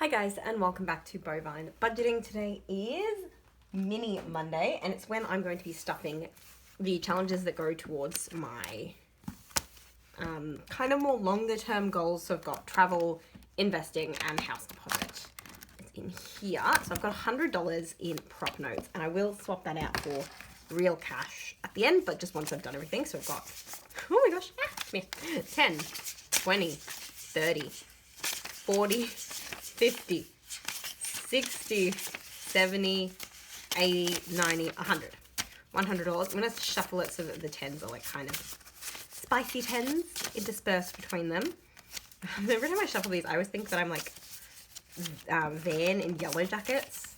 Hi guys, and welcome back to Bovine Budgeting. Today is Mini Monday, and it's when I'm going to be stuffing the challenges that go towards my kind of more longer term goals. So I've got travel, investing, and house deposit. It's in here. So I've got $100 in prop notes, and I will swap that out for real cash at the end, but just once I've done everything. So I've got, oh my gosh, 10, 20, 30, 40, 50, 60, 70, 80, 90, 100. $100. I'm going to shuffle it so that the tens are like kind of spicy tens interspersed between them. Every time I shuffle these, I always think that I'm like Van in Yellow Jackets.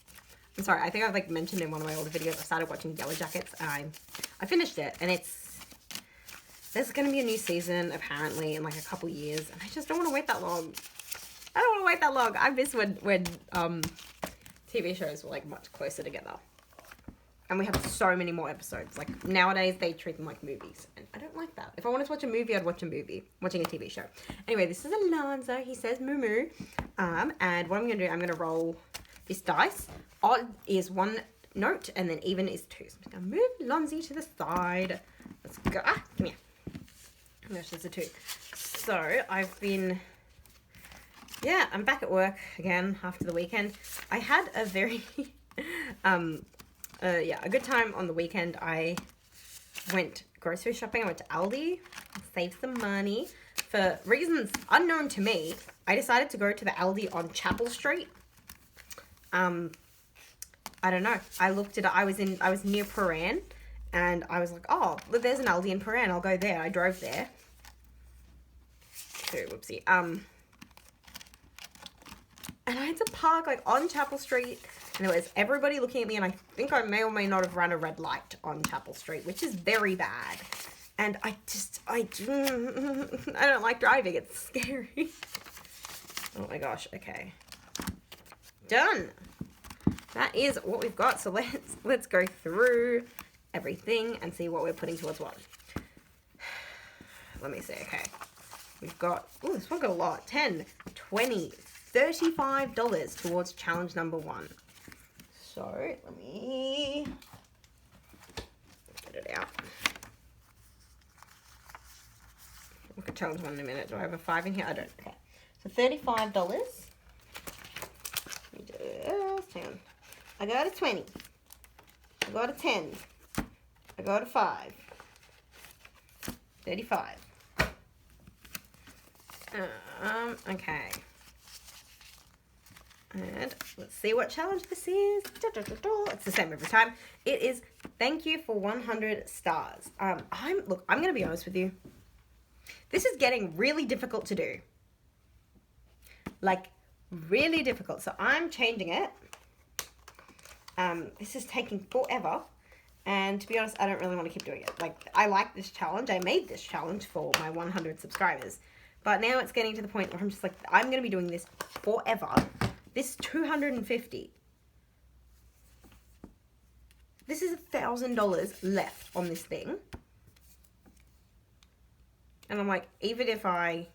I'm sorry, I think I've like mentioned in one of my older videos, I started watching Yellow Jackets and I finished it, and there's going to be a new season apparently in like a couple years, and I just don't want to wait that long. I don't want to wait that long. I miss when TV shows were like much closer together. And we have so many more episodes. Like nowadays they treat them like movies. And I don't like that. If I wanted to watch a movie, I'd watch a movie. Watching a TV show. Anyway, this is Alonzo. He says moo moo. And what I'm going to do, I'm going to roll this dice. Odd is 1 note and then even is 2. So I'm just going to move Lonzy to the side. Let's go. Ah, come here. Oh my gosh, there's a 2. So I've been... Yeah, I'm back at work again after the weekend. I had a very, a good time on the weekend. I went grocery shopping. I went to Aldi, saved some money. For reasons unknown to me, I decided to go to the Aldi on Chapel Street. I don't know. I looked at it. I was near Paran, and I was like, oh, look, there's an Aldi in Paran. I'll go there. I drove there. So, whoopsie. And I had to park like on Chapel Street, and there was everybody looking at me, and I think I may or may not have run a red light on Chapel Street, which is very bad. And I don't like driving. It's scary. Oh my gosh. Okay. Done. That is what we've got. So let's go through everything and see what we're putting towards what. Let me see. Okay. We've got, oh, this one got a lot. 10, 20, $35 towards challenge number 1. So let me get it out. Look at challenge 1 in a minute. Do I have a 5 in here? I don't. Okay. So $35. Let me just hang on. I got a 20. I got a 10. I got a 5. 35. Okay. And let's see what challenge this is. It's the same every time. It is thank you for 100 stars. I'm going to be honest with you. This is getting really difficult to do. Like, really difficult. So I'm changing it. This is taking forever. And to be honest, I don't really want to keep doing it. Like, I like this challenge. I made this challenge for my 100 subscribers. But now it's getting to the point where I'm just like, I'm going to be doing this forever. This $250. This is $1,000 left on this thing. And I'm like, even if that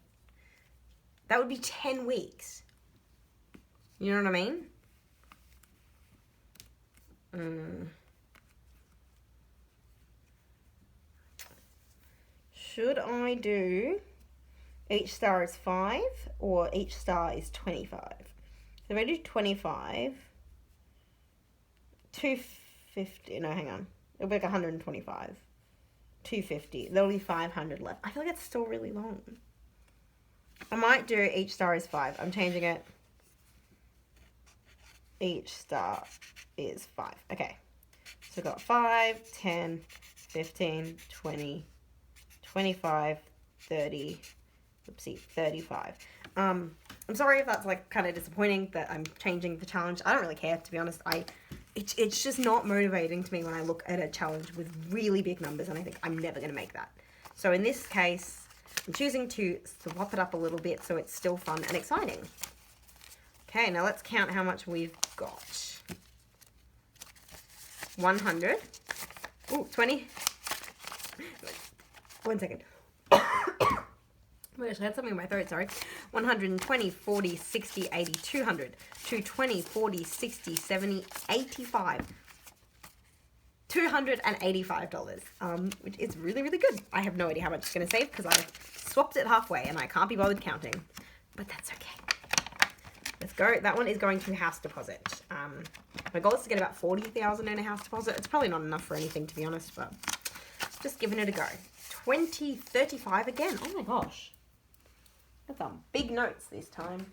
would be 10 weeks. You know what I mean? Should I do each star is 5 or each star is 25? So if I do 25, 250, no, hang on. It'll be like 125. 250. There'll be 500 left. I feel like it's still really long. I might do each star is 5. I'm changing it. Each star is 5. Okay. So we've got 5, 10, 15, 20, 25, 30, oopsie, 35. I'm sorry if that's like kind of disappointing that I'm changing the challenge. I don't really care, to be honest. It's just not motivating to me when I look at a challenge with really big numbers and I think I'm never going to make that. So in this case, I'm choosing to swap it up a little bit so it's still fun and exciting. Okay, now let's count how much we've got. 100. Ooh, 20. 1 second. I had something in my throat, sorry. 120, 40, 60, 80, 200, 220, 40, 60, 70, 85. $285, which is really, really good. I have no idea how much it's going to save because I swapped it halfway and I can't be bothered counting, but that's okay. Let's go. That one is going to house deposit. My goal is to get about 40,000 in a house deposit. It's probably not enough for anything, to be honest, but just giving it a go. 2035 again. Oh my gosh. Got some big notes this time.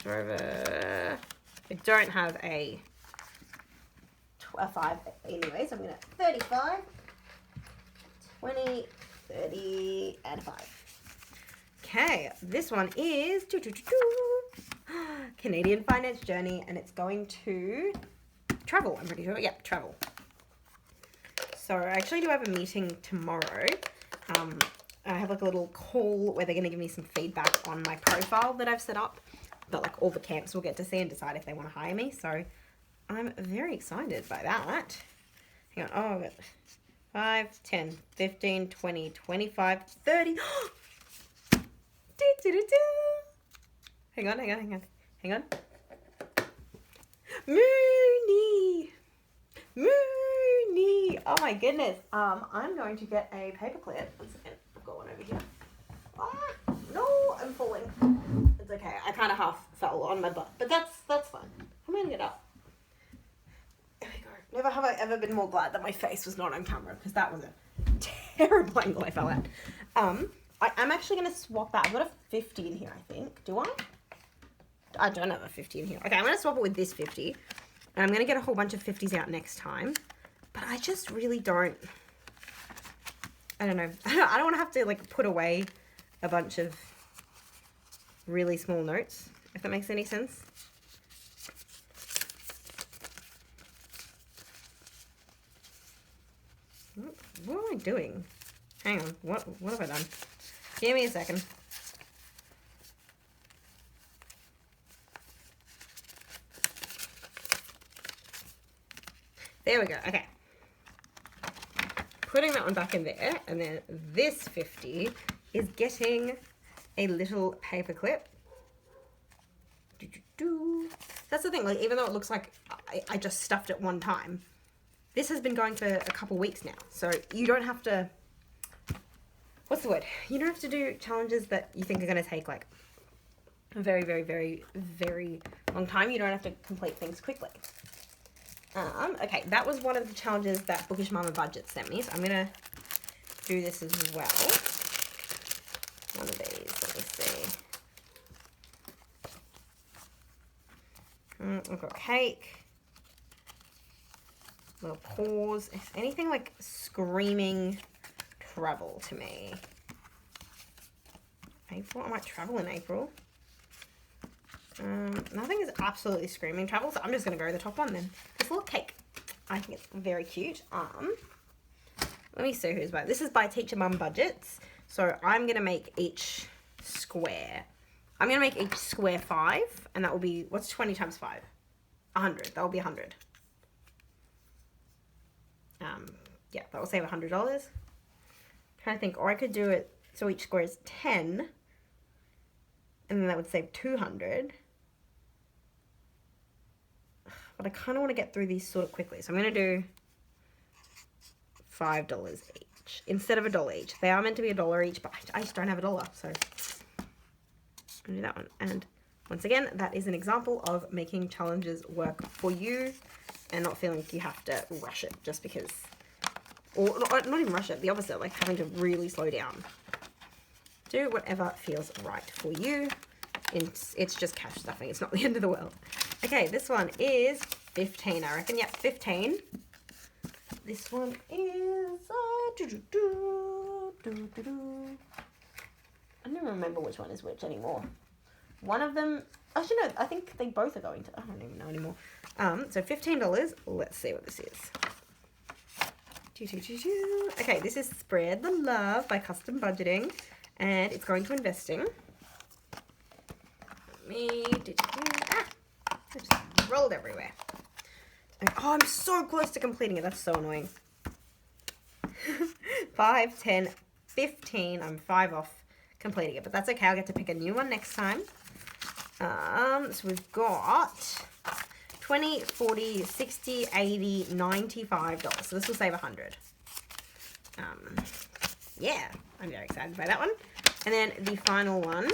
Over. I don't have a 5 anyway, so I'm going to 35, 20, 30, and 5. Okay, this one is Canadian Finance Journey, and it's going to travel, I'm pretty sure. Yep, travel. So I actually do have a meeting tomorrow. I have like a little call where they're going to give me some feedback on my profile that I've set up, that like all the camps will get to see and decide if they want to hire me. So I'm very excited by that. Hang on. Oh, I've got 5, 10, 15, 20, 25, 30. Hang on. Mooney. Oh my goodness. I'm going to get a paperclip. One second. I've got one over here. Ah, no, I'm falling. It's okay. I kind of half fell on my butt, but that's fine. I'm gonna get up. There we go. Never have I ever been more glad that my face was not on camera, because that was a terrible angle I fell at. I'm actually gonna swap that. I've got a 50 in here, I think. Do I? I don't have a 50 in here. Okay, I'm gonna swap it with this 50, and I'm gonna get a whole bunch of 50s out next time. But I just really don't. I don't know. I don't want to have to like put away a bunch of really small notes, if that makes any sense. What am I doing? Hang on, what have I done? Give me a second. There we go, okay. Putting that one back in there, and then this 50 is getting a little paper clip. That's the thing, like even though it looks like I just stuffed it one time, this has been going for a couple weeks now. So you don't have to, what's the word? You don't have to do challenges that you think are going to take like a very, very, very, very long time. You don't have to complete things quickly. Okay, that was one of the challenges that Bookish Mama Budget sent me, so I'm going to do this as well. One of these, let me see. I've got cake. Little pause. Is anything like screaming travel to me? April? I might travel in April. Nothing is absolutely screaming travel, so I'm just going to go to the top one then. This little cake. I think it's very cute. Let me see who's by. This is by Teacher Mum Budgets. So I'm going to make each square. I'm going to make each square 5, and that will be, what's 20 times 5? 100. That will be 100. Yeah, that will save $100. Trying to think, or I could do it so each square is 10, and then that would save 200. But I kind of want to get through these sort of quickly. So I'm going to do $5 each instead of $1 each. They are meant to be $1 each, but I just don't have $1. So I'm going to do that one. And once again, that is an example of making challenges work for you and not feeling like you have to rush it just because, or not even rush it, the opposite, like having to really slow down. Do whatever feels right for you. It's just cash stuffing. It's not the end of the world. Okay, this one is 15, I reckon. Yep, 15. This one is... I never remember which one is which anymore. One of them... Actually, no, I think they both are going to... I don't even know anymore. So $15. Let's see what this is. Okay, this is Spread the Love by Custom Budgeting. And it's going to investing. It just rolled everywhere. Oh, I'm so close to completing it. That's so annoying. 5, 10, 15. I'm 5 off completing it, but that's okay. I'll get to pick a new one next time. So we've got 20, 40, 60, 80, $95. So this will save 100. Yeah, I'm very excited by that one. And then the final one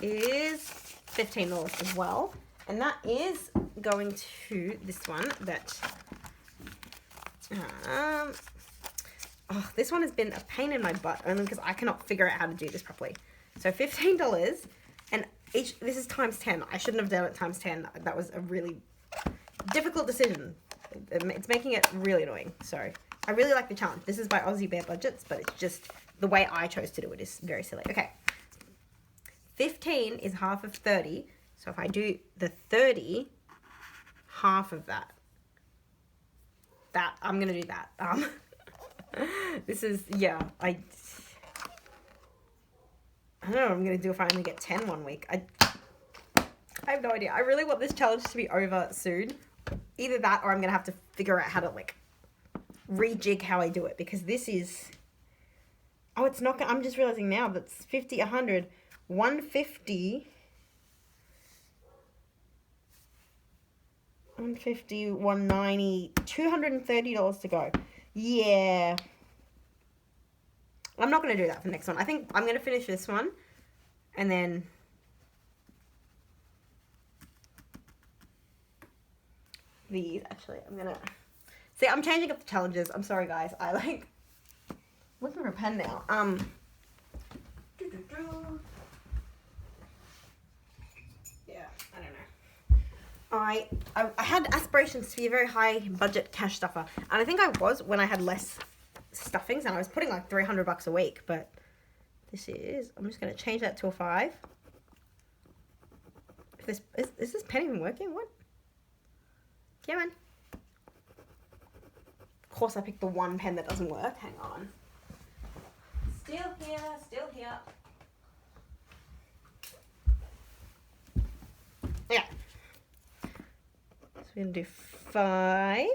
is $15 as well. And that is going to this one that, this one has been a pain in my butt only because I cannot figure out how to do this properly. So $15 and this is times 10. I shouldn't have done it times 10. That was a really difficult decision. It's making it really annoying. So I really like the challenge. This is by Aussie Bear Budgets, but it's just the way I chose to do it is very silly. Okay. 15 is half of 30. So if I do the 30, half of that, I'm going to do that. This is, yeah, I don't know what I'm going to do if I only get 10 one week. I have no idea. I really want this challenge to be over soon. Either that or I'm going to have to figure out how to, like, rejig how I do it. Because this is... Oh, it's not... I'm just realizing now that's 50, 100, 150... 150, 190, $230 to go. Yeah. I'm not going to do that for the next one. I think I'm going to finish this one. And then... these, actually, I'm going to... See, I'm changing up the challenges. I'm sorry, guys. I, like... looking for a pen now. Yeah, I don't know. I had aspirations to be a very high budget cash stuffer. And I think I was when I had less stuffings. And I was putting like $300 a week. But this is... I'm just going to change that to a 5. Is this pen even working? What? Come on. Of course I picked the one pen that doesn't work. Hang on. Still here, still here. Okay. So we're going to do 5.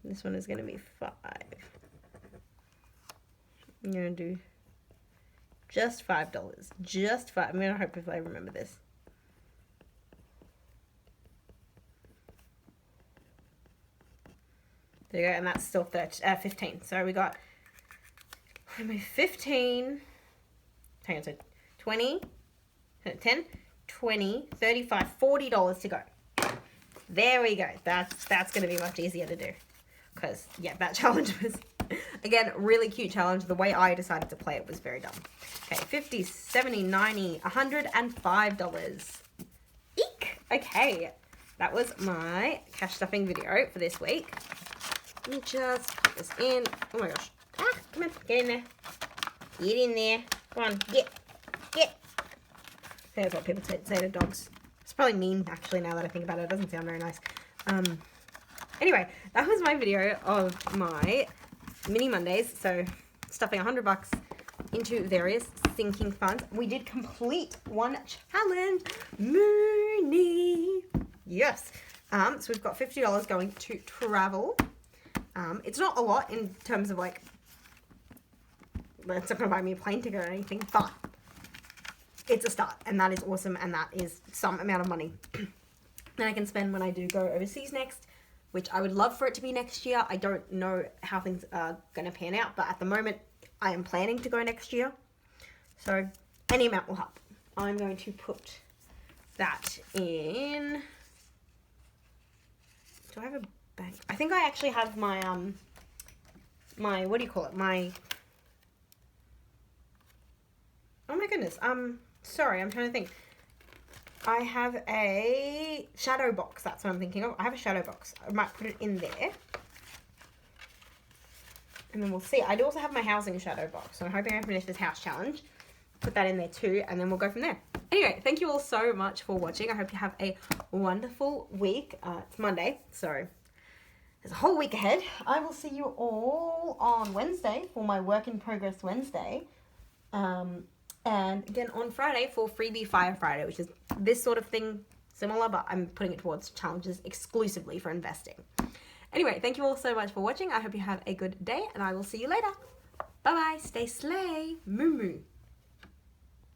This one is going to be 5. I'm going to do just $5. Just 5. I'm going to hope if I remember this. There you go, and that's still 15. So we got 15, hang on, so 20, 10, 20, 35, $40 to go. There we go. That's going to be much easier to do. Because, yeah, that challenge was, again, really cute challenge. The way I decided to play it was very dumb. Okay, 50, 70, 90, $105. Eek! Okay, that was my cash stuffing video for this week. Let me just put this in. Oh my gosh. Ah, come on. Get in there. Get in there. Come on. Get. That's what people say to dogs. It's probably mean, actually, now that I think about it. It doesn't sound very nice. Anyway, that was my video of my mini Mondays. So, stuffing $100 into various sinking funds. We did complete one challenge. Mooney. Yes. So, we've got $50 going to travel. It's not a lot in terms of, like, it's not going to buy me a plane ticket or anything, but it's a start, and that is awesome, and that is some amount of money that I can spend when I do go overseas next, which I would love for it to be next year. I don't know how things are going to pan out, but at the moment, I am planning to go next year, so any amount will help. I'm going to put that in... Do I have a... bank? I think I actually have my, my, what do you call it? My, oh my goodness. Sorry, I'm trying to think. I have a shadow box. That's what I'm thinking of. I have a shadow box. I might put it in there. And then we'll see. I do also have my housing shadow box. So I'm hoping I finish this house challenge. Put that in there too. And then we'll go from there. Anyway, thank you all so much for watching. I hope you have a wonderful week. It's Monday, so... there's a whole week ahead. I will see you all on Wednesday for my Work in Progress Wednesday. And again on Friday for Freebie Fire Friday, which is this sort of thing, similar, but I'm putting it towards challenges exclusively for investing. Anyway, thank you all so much for watching. I hope you have a good day, and I will see you later. Bye bye. Stay slay. Moo moo.